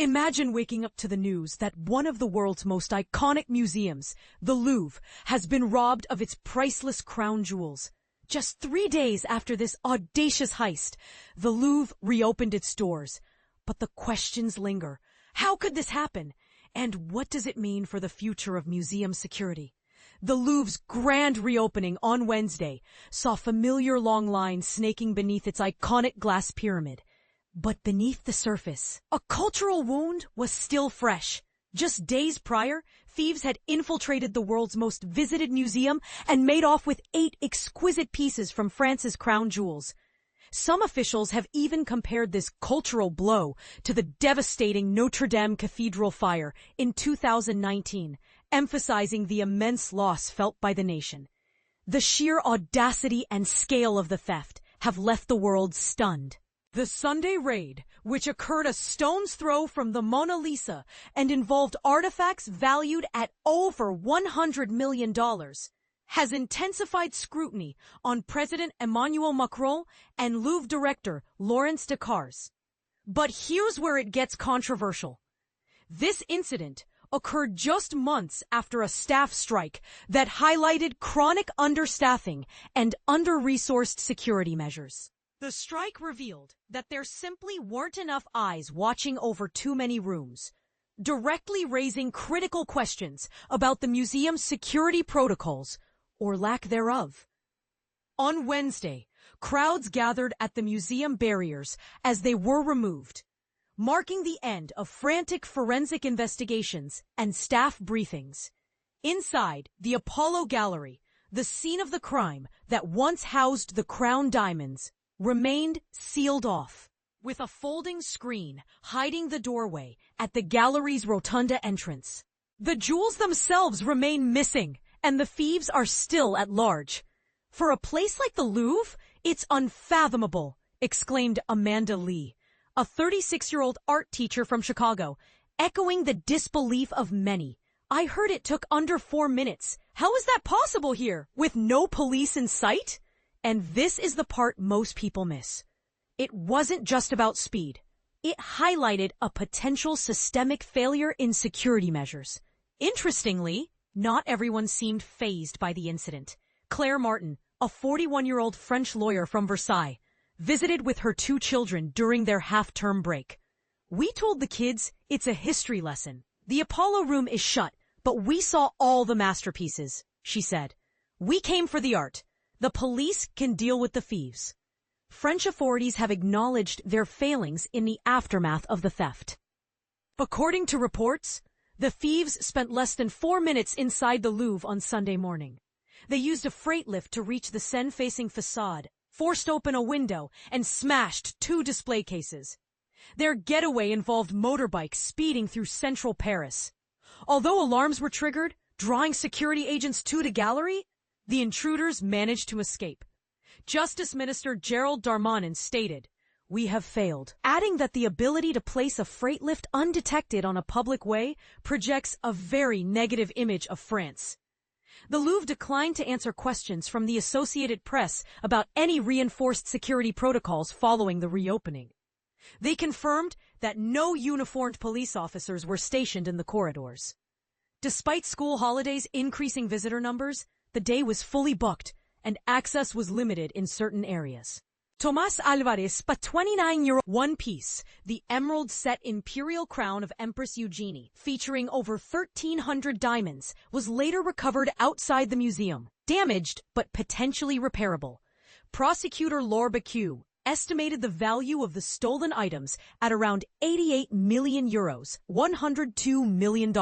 Imagine waking up to the news that one of the world's most iconic museums, the Louvre, has been robbed of its priceless crown jewels. Just 3 days after this audacious heist, the Louvre reopened its doors. But the questions linger. How could this happen? And what does it mean for the future of museum security? The Louvre's grand reopening on Wednesday saw familiar long lines snaking beneath its iconic glass pyramid. But beneath the surface, a cultural wound was still fresh. Just days prior, thieves had infiltrated the world's most visited museum and made off with 8 exquisite pieces from France's crown jewels. Some officials have even compared this cultural blow to the devastating Notre Dame Cathedral fire in 2019, emphasizing the immense loss felt by the nation. The sheer audacity and scale of the theft have left the world stunned. The Sunday raid, which occurred a stone's throw from the Mona Lisa and involved artifacts valued at over $100 million, has intensified scrutiny on President Emmanuel Macron and Louvre director Laurence Decars. But here's where it gets controversial. This incident occurred just months after a staff strike that highlighted chronic understaffing and under-resourced security measures. The strike revealed that there simply weren't enough eyes watching over too many rooms, directly raising critical questions about the museum's security protocols, or lack thereof. On Wednesday, crowds gathered at the museum barriers as they were removed, marking the end of frantic forensic investigations and staff briefings. Inside the Apollo Gallery, the scene of the crime that once housed the crown diamonds remained sealed off, with a folding screen hiding the doorway at the gallery's rotunda entrance. The jewels themselves remain missing, and the thieves are still at large. For a place like the Louvre, it's unfathomable, exclaimed Amanda Lee, a 36-year-old art teacher from Chicago, echoing the disbelief of many. I heard it took under 4 minutes. How is that possible here, with no police in sight? And this is the part most people miss. It wasn't just about speed. It highlighted a potential systemic failure in security measures. Interestingly, not everyone seemed fazed by the incident. Claire Martin, a 41-year-old French lawyer from Versailles, visited with her 2 children during their half-term break. We told the kids it's a history lesson. The Apollo room is shut, but we saw all the masterpieces, she said. We came for the art. The police can deal with the thieves. French authorities have acknowledged their failings in the aftermath of the theft. According to reports, the thieves spent less than 4 minutes inside the Louvre on Sunday morning. They used a freight lift to reach the Seine-facing facade, forced open a window, and smashed 2 display cases. Their getaway involved motorbikes speeding through central Paris. Although alarms were triggered, drawing security agents to the gallery, the intruders managed to escape. Justice Minister Gérald Darmanin stated, "We have failed," adding that the ability to place a freight lift undetected on a public way projects a very negative image of France. The Louvre declined to answer questions from the Associated Press about any reinforced security protocols following the reopening. They confirmed that no uniformed police officers were stationed in the corridors. Despite school holidays increasing visitor numbers, the day was fully booked, and access was limited in certain areas. Tomás Álvarez, a 29-year-old one piece, the emerald-set imperial crown of Empress Eugénie, featuring over 1,300 diamonds, was later recovered outside the museum, damaged but potentially repairable. Prosecutor Laure Becue estimated the value of the stolen items at around €88 million, $102 million,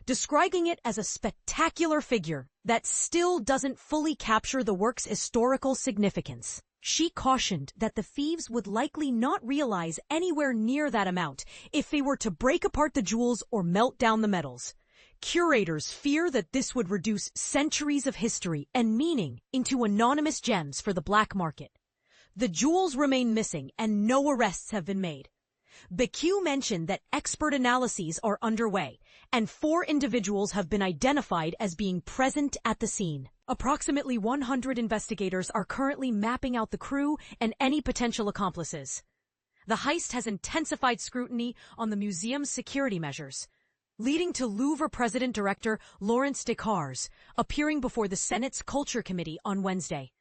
describing it as a spectacular figure that still doesn't fully capture the work's historical significance. She cautioned that the thieves would likely not realize anywhere near that amount if they were to break apart the jewels or melt down the metals. Curators fear that this would reduce centuries of history and meaning into anonymous gems for the black market. The jewels remain missing and no arrests have been made. Becue mentioned that expert analyses are underway, and 4 individuals have been identified as being present at the scene. Approximately 100 investigators are currently mapping out the crew and any potential accomplices. the heist has intensified scrutiny on the museum's security measures, leading to Louvre President Director Laurence Descartes appearing before the Senate's Culture Committee on Wednesday.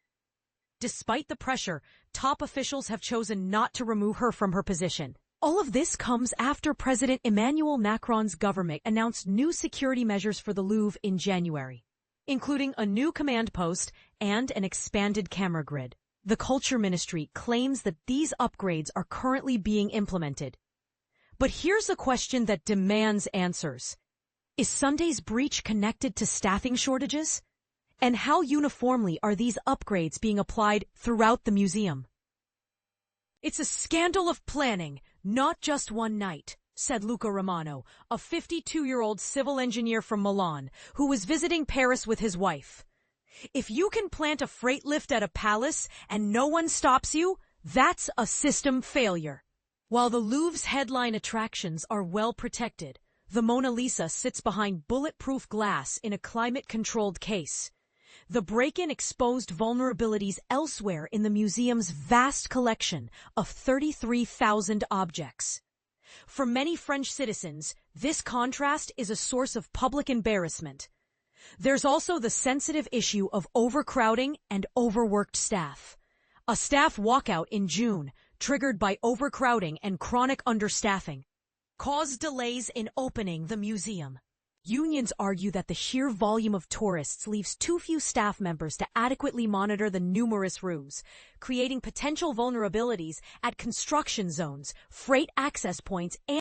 Despite the pressure, top officials have chosen not to remove her from her position. All of this comes after President Emmanuel Macron's government announced new security measures for the Louvre in January, including a new command post and an expanded camera grid. The Culture Ministry claims that these upgrades are currently being implemented. But here's a question that demands answers. Is Sunday's breach connected to staffing shortages? And how uniformly are these upgrades being applied throughout the museum? It's a scandal of planning, not just one night, said Luca Romano, a 52-year-old civil engineer from Milan, who was visiting Paris with his wife. If you can plant a freight lift at a palace and no one stops you, that's a system failure. While the Louvre's headline attractions are well protected, the Mona Lisa sits behind bulletproof glass in a climate-controlled case. The break-in exposed vulnerabilities elsewhere in the museum's vast collection of 33,000 objects. For many French citizens, this contrast is a source of public embarrassment. There's also the sensitive issue of overcrowding and overworked staff. A staff walkout in June, triggered by overcrowding and chronic understaffing, caused delays in opening the museum. Unions argue that the sheer volume of tourists leaves too few staff members to adequately monitor the numerous rooms, creating potential vulnerabilities at construction zones, freight access points, and